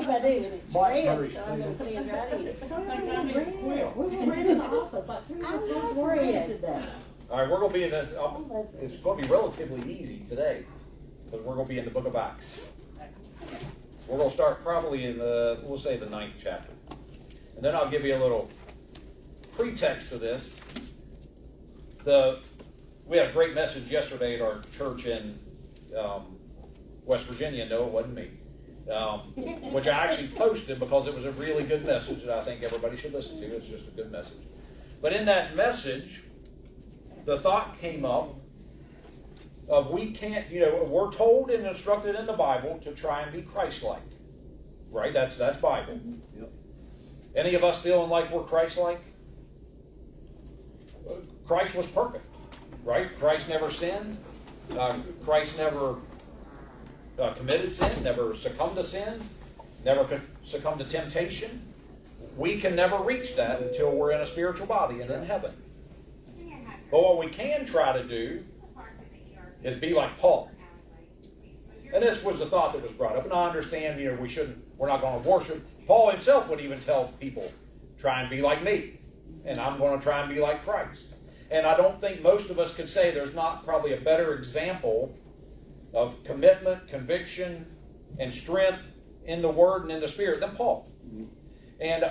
if I do, and it's red, so I'm going to put it right in it. We were red in the office, like, who was this red today? All right, we're going to be in this. It's going to be relatively easy today, because we're going to be in the book of Acts. We're going to start probably in we'll say the 9th chapter. And then I'll give you a little pretext to this. We had a great message yesterday at our church in West Virginia. No, it wasn't me. Which I actually posted because it was a really good message that I think everybody should listen to. It's just a good message. But in that message, the thought came up of we can't, we're told and instructed in the Bible to try and be Christ-like. Right? That's Bible. Yep. Any of us feeling like we're Christ-like? Christ was perfect. Right? Christ never sinned. Christ never committed sin, never succumbed to sin, never succumbed to temptation. We can never reach that until we're in a spiritual body and in heaven. But what we can try to do is be like Paul. And this was the thought that was brought up. And I understand, we're not going to worship. Paul himself would even tell people, try and be like me. And I'm going to try and be like Christ. And I don't think most of us could say there's not probably a better example of commitment, conviction, and strength in the Word and in the Spirit than Paul. And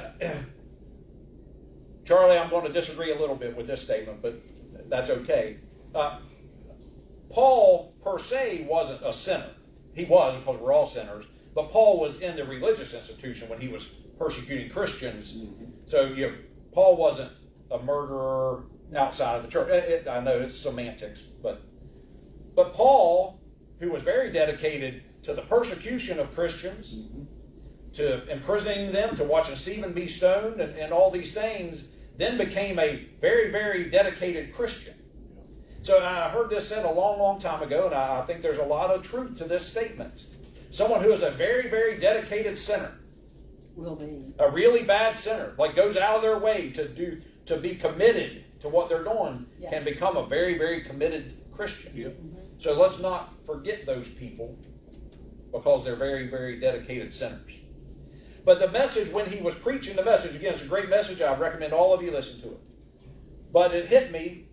Charlie, I'm going to disagree a little bit with this statement, but that's okay. Paul, per se, wasn't a sinner. He was, because we're all sinners. But Paul was in the religious institution when he was persecuting Christians. So, Paul wasn't a murderer outside of the church. I know it's semantics, but Paul, who was very dedicated to the persecution of Christians, to imprisoning them, to watching Stephen be stoned, and all these things, then became a very, very dedicated Christian. So I heard this said a long, long time ago, and I think there's a lot of truth to this statement. Someone who is a very, very dedicated sinner, Will be a really bad sinner, like goes out of their way to be committed to what they're doing, can become a very, very committed Christian. Yep. So let's not forget those people, because they're very, very dedicated sinners. But the message, when he was preaching the message, again, it's a great message. I recommend all of you listen to it. But it hit me,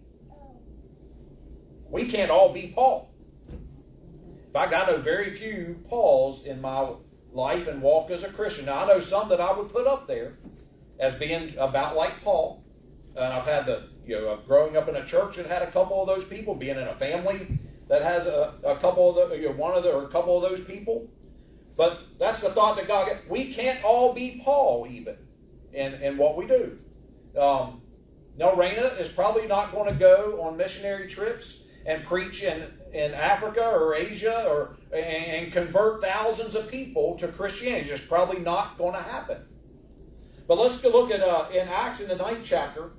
we can't all be Paul. In fact, I know very few Pauls in my life and walk as a Christian. Now, I know some that I would put up there as being about like Paul. And I've had growing up in a church that had a couple of those people, being in a family that has a couple of a couple of those people. But that's the thought that God gets. We can't all be Paul even in what we do. Now, Raina is probably not going to go on missionary trips and preach in Africa or Asia and convert thousands of people to Christianity. It's just probably not going to happen. But let's go look at in Acts in the 9th chapter,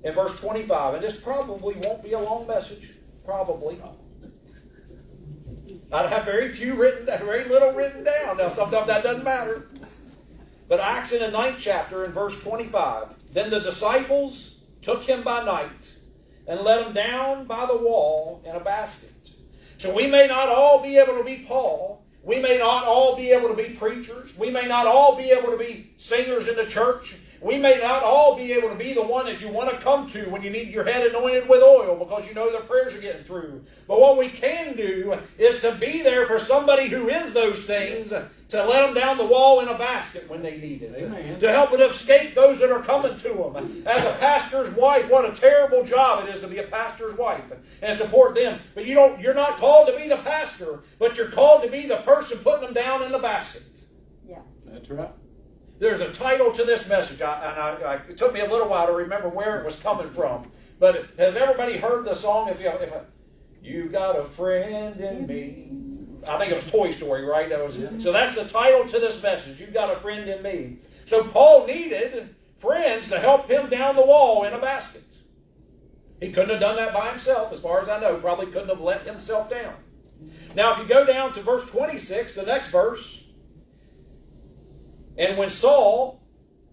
in verse 25. And this probably won't be a long message. Probably. I'd have very little written down. Now, sometimes that doesn't matter. But Acts in the 9th chapter, in verse 25. Then the disciples took him by night and let him down by the wall in a basket. So we may not all be able to be Paul. We may not all be able to be preachers. We may not all be able to be singers in the church. We may not all be able to be the one that you want to come to when you need your head anointed with oil because you know the prayers are getting through. But what we can do is to be there for somebody who is those things, to let them down the wall in a basket when they need it. Amen. To help them escape those that are coming to them. As a pastor's wife, what a terrible job it is to be a pastor's wife and support them. But you're not called to be the pastor, but you're called to be the person putting them down in the basket. Yeah. That's right. There's a title to this message, it took me a little while to remember where it was coming from. But has everybody heard the song? You got a friend in me. I think it was Toy Story, right? So that's the title to this message. You got a friend in me. So Paul needed friends to help him down the wall in a basket. He couldn't have done that by himself, as far as I know. Probably couldn't have let himself down. Now, if you go down to verse 26, the next verse. And when Saul,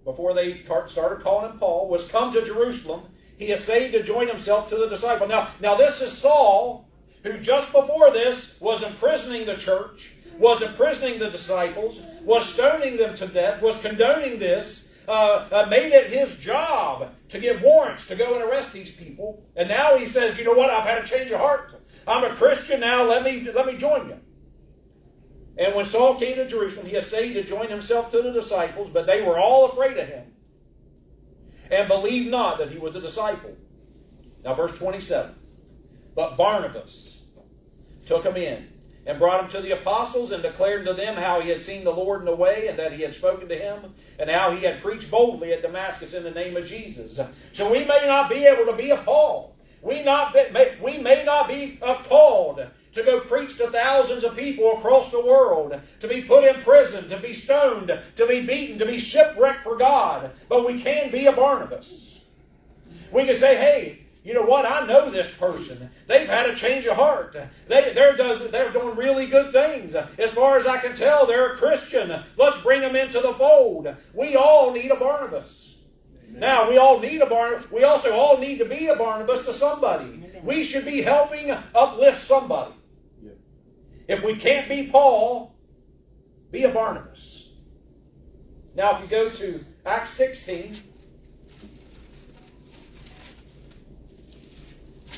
before they started calling him Paul, was come to Jerusalem, he essayed to join himself to the disciples. Now this is Saul, who just before this was imprisoning the church, was imprisoning the disciples, was stoning them to death, was condoning this, made it his job to get warrants to go and arrest these people. And now he says, you know what, I've had a change of heart. I'm a Christian now, let me join you. And when Saul came to Jerusalem, he essayed to join himself to the disciples, but they were all afraid of him, and believed not that he was a disciple. Now verse 27. But Barnabas took him in, and brought him to the apostles, and declared to them how he had seen the Lord in the way, and that he had spoken to him, and how he had preached boldly at Damascus in the name of Jesus. So we may not be able to be a Paul. We may not be called to go preach to thousands of people across the world, to be put in prison, to be stoned, to be beaten, to be shipwrecked for God. But we can be a Barnabas. We can say, hey, you know what? I know this person. They've had a change of heart. They're doing really good things. As far as I can tell, they're a Christian. Let's bring them into the fold. We all need a Barnabas. Amen. Now, we all need a Barnabas. We also all need to be a Barnabas to somebody. Amen. We should be helping uplift somebody. Yeah. If we can't be Paul, be a Barnabas. Now, if you go to Acts 16,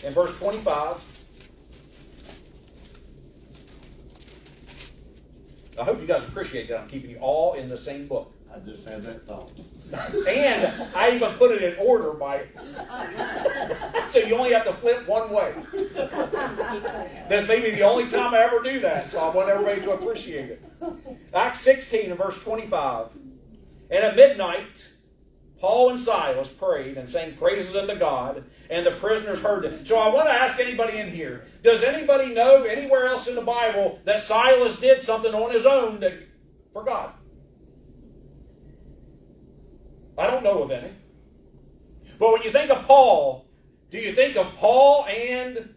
in verse 25. I hope you guys appreciate that I'm keeping you all in the same book. I just had that thought. And I even put it in order by... so you only have to flip one way. This may be the only time I ever do that, so I want everybody to appreciate it. Acts 16 and verse 25. And at midnight, Paul and Silas prayed and sang praises unto God, and the prisoners heard them. So I want to ask anybody in here, does anybody know anywhere else in the Bible that Silas did something on his own for God? I don't know of any. But when you think of Paul, do you think of Paul and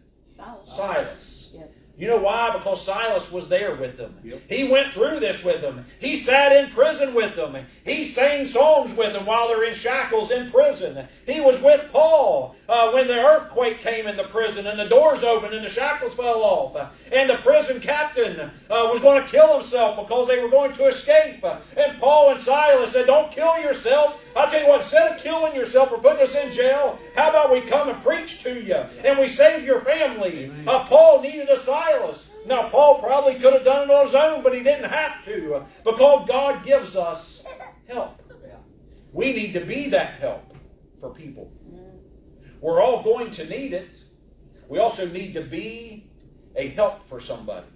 Silas? Yes. You know why? Because Silas was there with them. Yep. He went through this with them. He sat in prison with them. He sang songs with them while they're in shackles in prison. He was with Paul when the earthquake came in the prison and the doors opened and the shackles fell off. And the prison captain was going to kill himself because they were going to escape. And Paul and Silas said, don't kill yourself. I'll tell you what, instead of killing yourself or putting us in jail, how about we come and preach to you and we save your family? Paul needed a Silas. Now, Paul probably could have done it on his own, but he didn't have to because God gives us help. We need to be that help for people. We're all going to need it. We also need to be a help for somebody.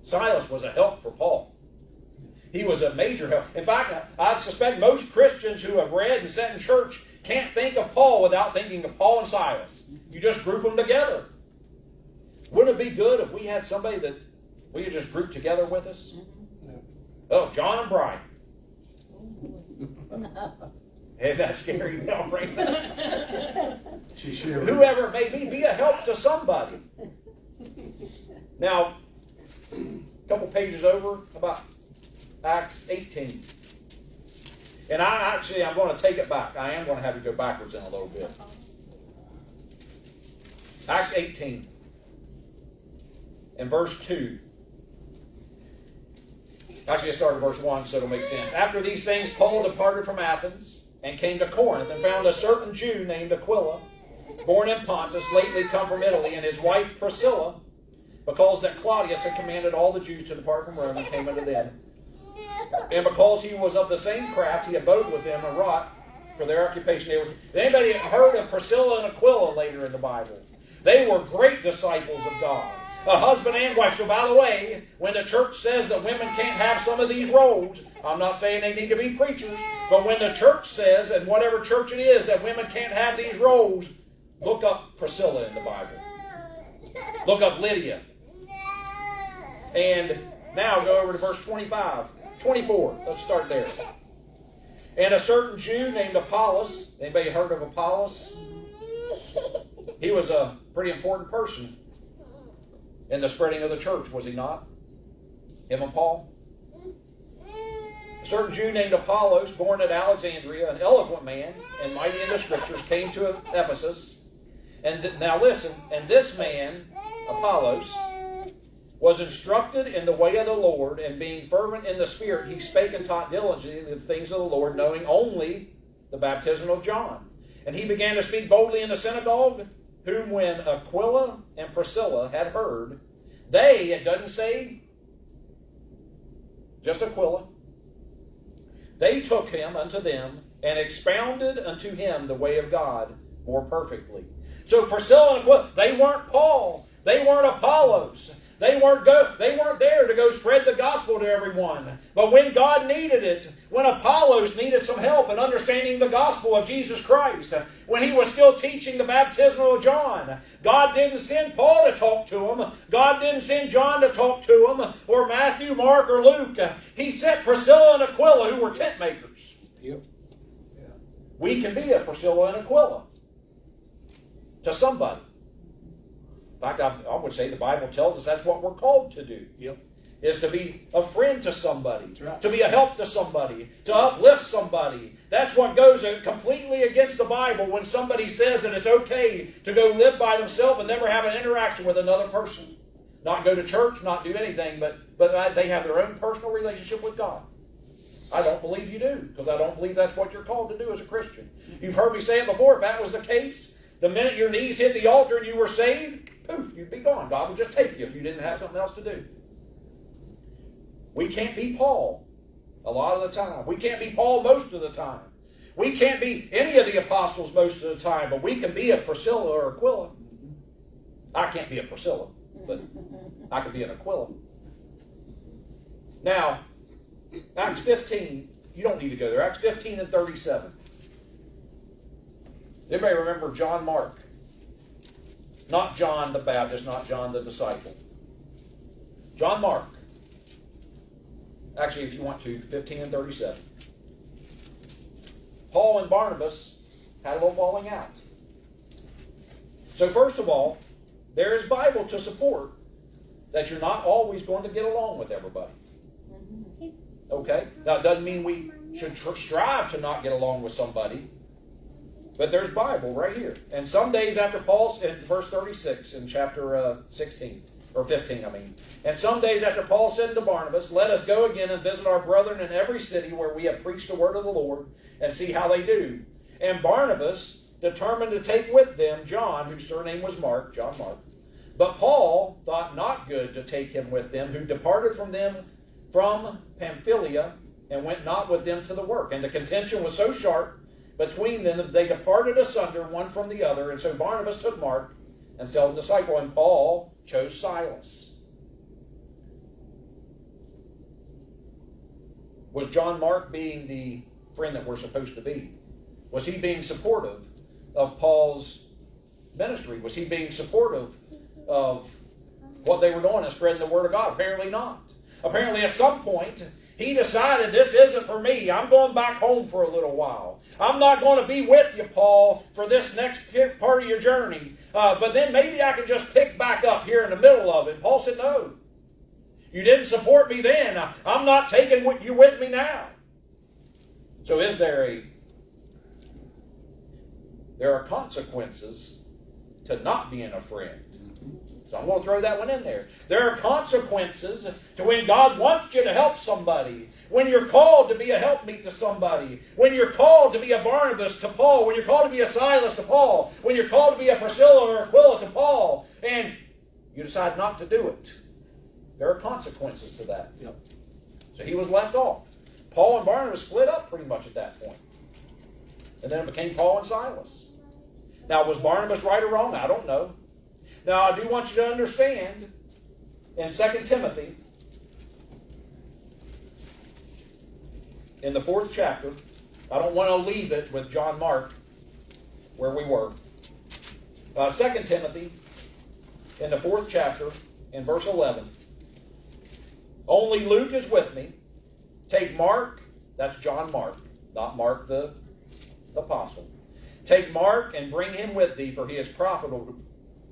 Silas was a help for Paul. He was a major help. In fact, I suspect most Christians who have read and sat in church can't think of Paul without thinking of Paul and Silas. You just group them together. Wouldn't it be good if we had somebody that we could just group together with us? Oh, John and Brian. Isn't that scary now, right? Whoever it may be a help to somebody. Now, a couple pages over, about Acts 18. And I'm going to take it back. I am going to have you go backwards in a little bit. Acts 18 and verse 2. Actually, I started verse 1 so it'll make sense. After these things, Paul departed from Athens and came to Corinth and found a certain Jew named Aquila, born in Pontus, lately come from Italy, and his wife Priscilla, because that Claudius had commanded all the Jews to depart from Rome, and came unto them. And because he was of the same craft, he abode with them and wrought for their occupation. Anybody heard of Priscilla and Aquila later in the Bible? They were great disciples of God. A husband and wife. So by the way, when the church says that women can't have some of these roles, I'm not saying they need to be preachers, but when the church says, and whatever church it is, that women can't have these roles, look up Priscilla in the Bible. Look up Lydia. And now go over to verse 24. Let's start there. And a certain Jew named Apollos. Anybody heard of Apollos? He was a pretty important person in the spreading of the church, was he not? Him and Paul. A certain Jew named Apollos, born at Alexandria, an eloquent man and mighty in the scriptures, came to Ephesus. And now listen, and this man, Apollos, was instructed in the way of the Lord, and being fervent in the Spirit, he spake and taught diligently the things of the Lord, knowing only the baptism of John. And he began to speak boldly in the synagogue, whom when Aquila and Priscilla had heard, they, it doesn't say just Aquila, they took him unto them, and expounded unto him the way of God more perfectly. So Priscilla and Aquila, they weren't Paul. They weren't Apollos. They weren't there to go spread the gospel to everyone. But when God needed it, when Apollos needed some help in understanding the gospel of Jesus Christ, when he was still teaching the baptism of John, God didn't send Paul to talk to him. God didn't send John to talk to him, or Matthew, Mark, or Luke. He sent Priscilla and Aquila, who were tent makers. Yep. We can be a Priscilla and Aquila to somebody. In fact, I would say the Bible tells us that's what we're called to do. Yep. Is to be a friend to somebody. Right. To be a help to somebody. To uplift somebody. That's what goes completely against the Bible when somebody says that it's okay to go live by themselves and never have an interaction with another person. Not go to church, not do anything, but they have their own personal relationship with God. I don't believe you do, because I don't believe that's what you're called to do as a Christian. You've heard me say it before. If that was the case, the minute your knees hit the altar and you were saved, poof, you'd be gone. God would just take you if you didn't have something else to do. We can't be Paul a lot of the time. We can't be Paul most of the time. We can't be any of the apostles most of the time, but we can be a Priscilla or Aquila. I can't be a Priscilla, but I can be an Aquila. Now, Acts 15, you don't need to go there. Acts 15 and 37. Everybody remember John Mark? Not John the Baptist, not John the disciple. John Mark. Actually, if you want to, 15 and 37. Paul and Barnabas had a little falling out. So first of all, there is Bible to support that you're not always going to get along with everybody. Okay? Now, it doesn't mean we should strive to not get along with somebody. But there's Bible right here. And some days after Paul's, in verse 36 in chapter 16, or 15, I mean. And some days after Paul said to Barnabas, let us go again and visit our brethren in every city where we have preached the word of the Lord, and see how they do. And Barnabas determined to take with them John, whose surname was Mark, John Mark. But Paul thought not good to take him with them, who departed from them from Pamphylia, and went not with them to the work. And the contention was so sharp between them that they departed asunder one from the other. And so Barnabas took Mark and sent him disciple, and Paul chose Silas. Was John Mark being the friend that we're supposed to be? Was he being supportive of Paul's ministry? Was he being supportive of what they were doing and spreading the word of God? Apparently not. Apparently at some point, he decided, this isn't for me. I'm going back home for a little while. I'm not going to be with you, Paul, for this next part of your journey. But then maybe I can just pick back up here in the middle of it. Paul said, no. You didn't support me then. I'm not taking you with me now. So there are consequences to not being a friend. So I'm going to throw that one in there. There are consequences to when God wants you to help somebody. When you're called to be a helpmeet to somebody. When you're called to be a Barnabas to Paul. When you're called to be a Silas to Paul. When you're called to be a Priscilla or Aquila to Paul. And you decide not to do it. There are consequences to that. Yep. So he was left off. Paul and Barnabas split up pretty much at that point. And then it became Paul and Silas. Now, was Barnabas right or wrong? I don't know. Now, I do want you to understand, in 2 Timothy, in the 4th chapter, I don't want to leave it with John Mark, where we were. 2 Timothy, in the 4th chapter, in verse 11. Only Luke is with me. Take Mark, that's John Mark, not Mark the apostle. Take Mark and bring him with thee, for he is profitable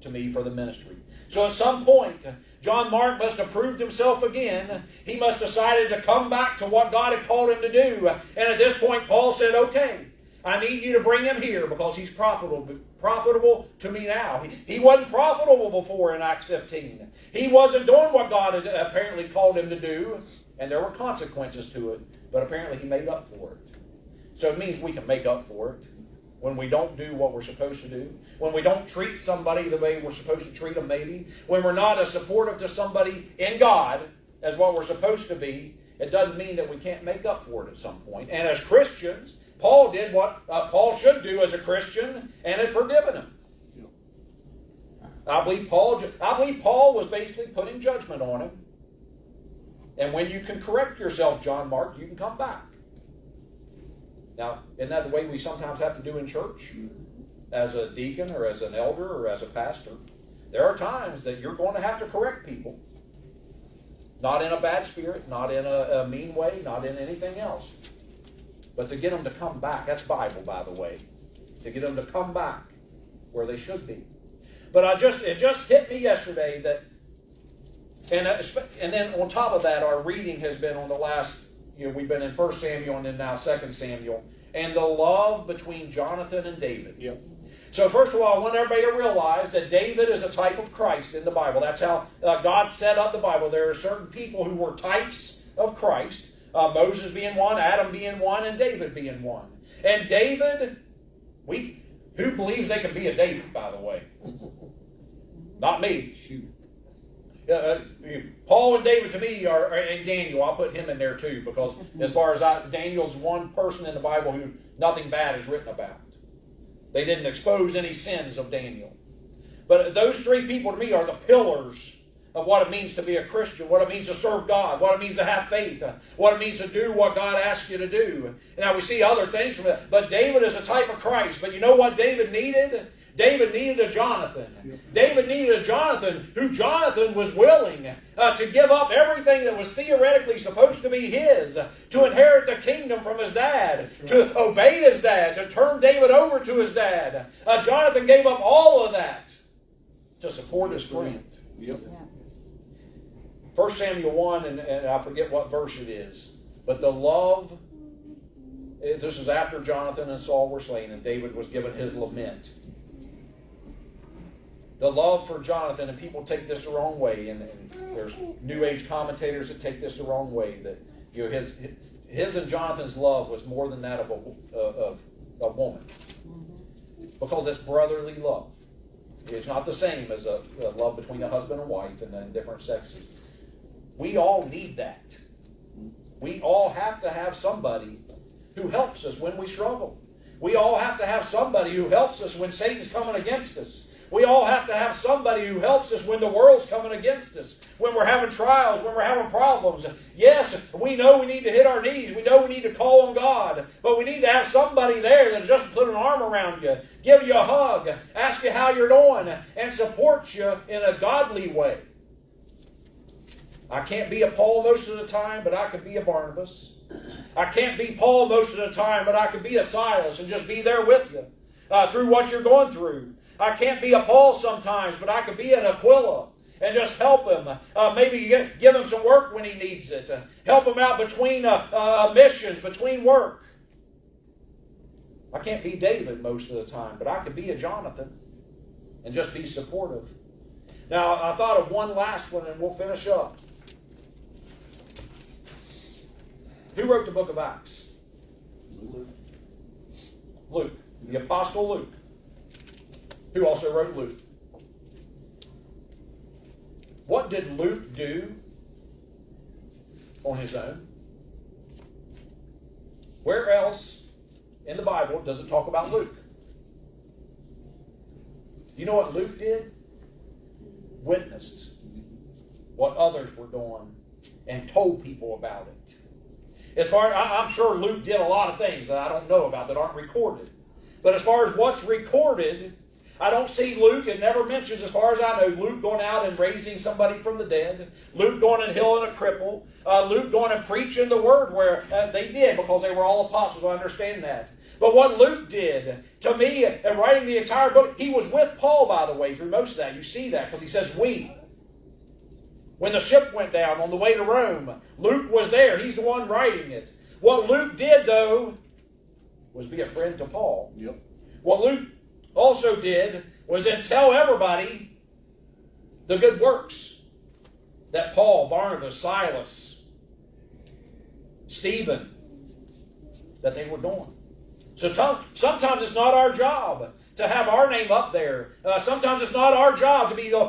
to me for the ministry. So at some point, John Mark must have proved himself again. He must have decided to come back to what God had called him to do. And at this point, Paul said, okay, I need you to bring him here because he's profitable to me now. He wasn't profitable before in Acts 15. He wasn't doing what God had apparently called him to do, and there were consequences to it, but apparently he made up for it. So it means we can make up for it when we don't do what we're supposed to do, when we don't treat somebody the way we're supposed to treat them maybe, when we're not as supportive to somebody in God as what we're supposed to be. It doesn't mean that we can't make up for it at some point. And as Christians, Paul did what Paul should do as a Christian, and had forgiven him. I believe Paul was basically putting judgment on him. And when you can correct yourself, John Mark, you can come back. Now, isn't that the way we sometimes have to do in church? As a deacon or as an elder or as a pastor. There are times that you're going to have to correct people. Not in a bad spirit, not in a mean way, not in anything else. But to get them to come back, that's Bible, by the way. To get them to come back where they should be. But it just hit me yesterday that, and then on top of that, our reading has been on the last, we've been in 1 Samuel and then now 2 Samuel, and the love between Jonathan and David. Yep. So first of all, I want everybody to realize that David is a type of Christ in the Bible. That's how God set up the Bible. There are certain people who were types of Christ. Moses being one, Adam being one, and David being one. And David, who believes they can be a David, by the way? Not me. Paul and David to me are, and Daniel, I'll put him in there too, because as far as Daniel's one person in the Bible who nothing bad is written about. They didn't expose any sins of Daniel. But those three people to me are the pillars of what it means to be a Christian, what it means to serve God, what it means to have faith, what it means to do what God asks you to do. Now we see other things from it, but David is a type of Christ. But you know what David needed? David needed a Jonathan. Yep. David needed a Jonathan who Jonathan was willing to give up everything that was theoretically supposed to be his, to inherit the kingdom from his dad, to obey his dad, to turn David over to his dad. Jonathan gave up all of that to support his friend. Yep. 1 Samuel 1, and I forget what verse it is, but the love, this is after Jonathan and Saul were slain, and David was given his lament. The love for Jonathan, and people take this the wrong way, and there's New Age commentators that take this the wrong way, that his and Jonathan's love was more than that of a woman, because it's brotherly love. It's not the same as a love between a husband and wife and then different sexes. We all need that. We all have to have somebody who helps us when we struggle. We all have to have somebody who helps us when Satan's coming against us. We all have to have somebody who helps us when the world's coming against us, when we're having trials, when we're having problems. Yes, we know we need to hit our knees. We know we need to call on God. But we need to have somebody there that just put an arm around you, give you a hug, ask you how you're doing, and support you in a godly way. I can't be a Paul most of the time, but I could be a Barnabas. I can't be Paul most of the time, but I could be a Silas and just be there with you through what you're going through. I can't be a Paul sometimes, but I could be an Aquila and just help him. Maybe give him some work when he needs it. Help him out between missions, between work. I can't be David most of the time, but I could be a Jonathan and just be supportive. Now, I thought of one last one, and we'll finish up. Who wrote the book of Acts? Luke. The Apostle Luke. Who also wrote Luke. What did Luke do on his own? Where else in the Bible does it talk about Luke? You know what Luke did? Witnessed what others were doing and told people about it. As far, I'm sure Luke did a lot of things that I don't know about that aren't recorded. But as far as what's recorded, I don't see Luke. It never mentions, as far as I know, Luke going out and raising somebody from the dead. Luke going and healing a cripple. Luke going and preaching the word where they did, because they were all apostles. I understand that. But what Luke did, to me, in writing the entire book, he was with Paul, by the way, through most of that. You see that, because he says we. When the ship went down on the way to Rome, Luke was there. He's the one writing it. What Luke did, though, was be a friend to Paul. Yep. What Luke also did was then tell everybody the good works that Paul, Barnabas, Silas, Stephen, that they were doing. So sometimes it's not our job to have our name up there. Sometimes it's not our job to be, this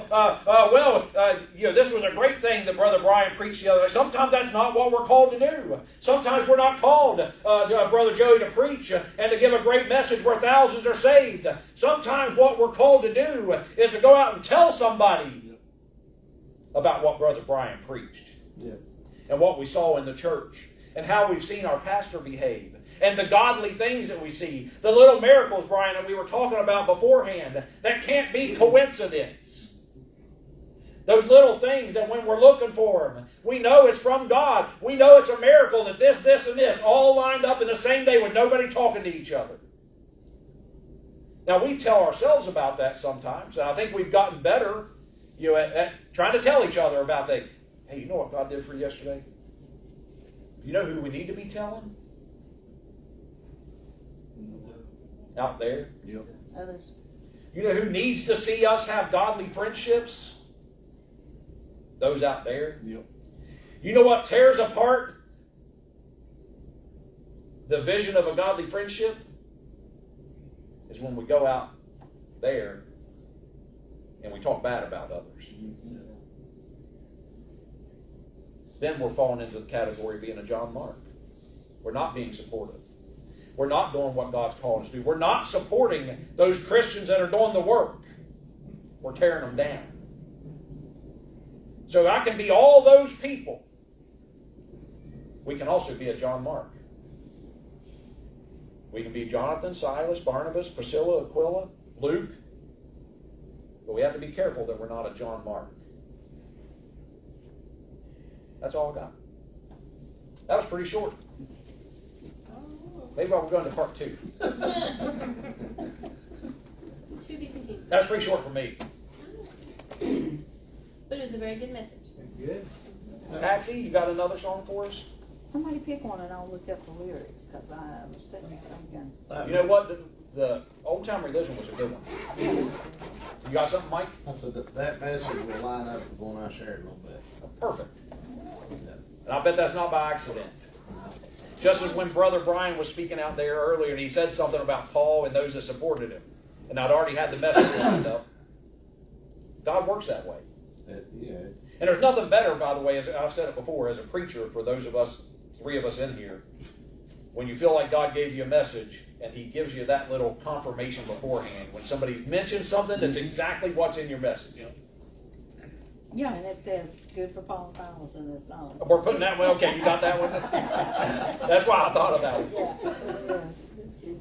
was a great thing that Brother Brian preached the other day. Sometimes that's not what we're called to do. Sometimes we're not called, Brother Joey, to preach and to give a great message where thousands are saved. Sometimes what we're called to do is to go out and tell somebody about what Brother Brian preached. Yeah. And what we saw in the church. And how we've seen our pastor behave. And the godly things that we see. The little miracles, Brian, that we were talking about beforehand. That can't be coincidence. Those little things that when we're looking for them, we know it's from God. We know it's a miracle that this, and this all lined up in the same day with nobody talking to each other. Now, we tell ourselves about that sometimes. And I think we've gotten better at trying to tell each other about that. Hey, you know what God did for you yesterday? You know who we need to be telling? Out there. Yep. Others. You know who needs to see us have godly friendships? Those out there. Yep. You know what tears apart the vision of a godly friendship? Is when we go out there and we talk bad about others. Mm-hmm. Then we're falling into the category of being a John Mark. We're not being supportive. We're not doing what God's calling us to do. We're not supporting those Christians that are doing the work. We're tearing them down. So I can be all those people. We can also be a John Mark. We can be Jonathan, Silas, Barnabas, Priscilla, Aquila, Luke. But we have to be careful that we're not a John Mark. That's all I got. That was pretty short. Maybe we're going to part 2. To be continued. That's pretty short for me. But it was a very good message. Good. Patsy, you got another song for us? Somebody pick one and I'll look up the lyrics because I was sitting here thinking. You know what? The Old Time Religion was a good one. You got something, Mike? I said that message will line up with one I shared a little bit. Perfect. And I bet that's not by accident. Just as when Brother Brian was speaking out there earlier and he said something about Paul and those that supported him. And I'd already had the message lined up. God works that way. Yeah. And there's nothing better, by the way, as I've said it before, as a preacher, for those of us, 3 of us in here, when you feel like God gave you a message and He gives you that little confirmation beforehand. When somebody mentions something that's exactly what's in your message. Yeah, and it says, good for Paul and Silas in this song. We're putting that one, okay, you got that one? That's why I thought of that one. Yeah, it is.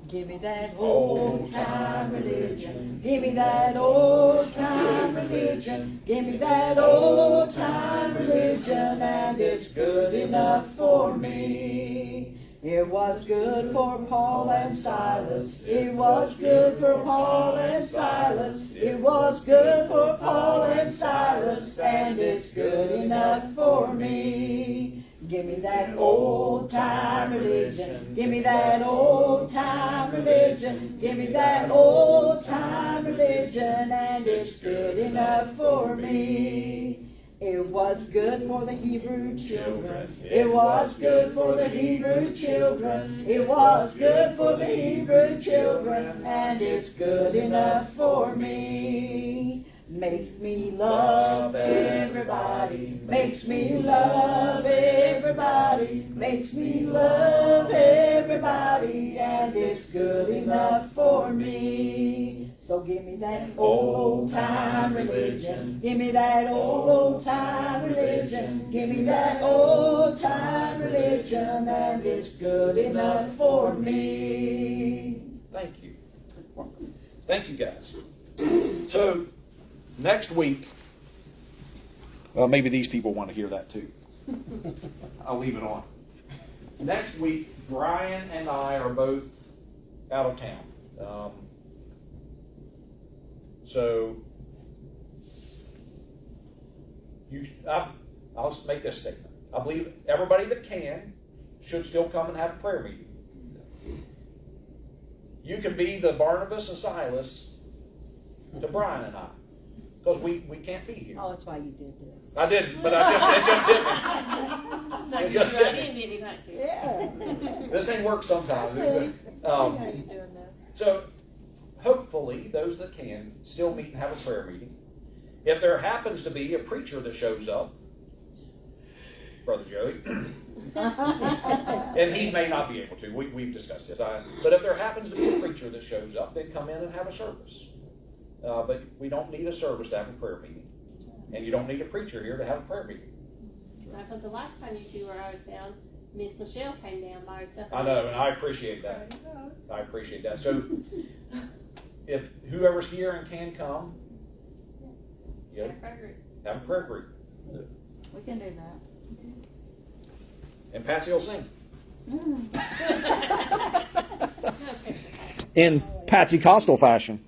Give me that old time religion. Give me that old time religion. Give me that old time religion, and it's good enough for me. It was good for Paul and Silas. It was good for Paul and Silas. It was good for Paul and Silas, and it's good enough for me. Give me that old time religion. Give me that old time religion. Give me that old time religion, and it's good enough for me. It was good for the Hebrew children. It was good for the Hebrew children. It was good for the Hebrew children, and it's good enough for me. Makes me love everybody. Makes me love everybody. Makes me love everybody, and it's good enough for me. So give me that old time religion. Give me that old time religion. Give me that old time religion, and it's good enough for me. Thank you. Thank you, guys. So, next week, well, maybe these people want to hear that too. I'll leave it on. Next week, Brian and I are both out of town. So, I'll just make this statement. I believe everybody that can should still come and have a prayer meeting. you can be the Barnabas and Silas to Brian and I. Because we can't be here. Oh, that's why you did this. I didn't, but it just hit me. So It you're just hit right me. in, did you not? Yeah. This ain't work sometimes, is it? How you doing this? So, hopefully, those that can still meet and have a prayer meeting. If there happens to be a preacher that shows up, Brother Joey, and he may not be able to, we've discussed this, but if there happens to be a preacher that shows up, then come in and have a service. But we don't need a service to have a prayer meeting. And you don't need a preacher here to have a prayer meeting. Because the last time you two were out of town, Miss Michelle came down by herself. I know, and I appreciate that. I appreciate that. So, if whoever's here and can come, you know, have a prayer group. We can do that. And Patsy will sing. Okay. In Patsy Costal fashion.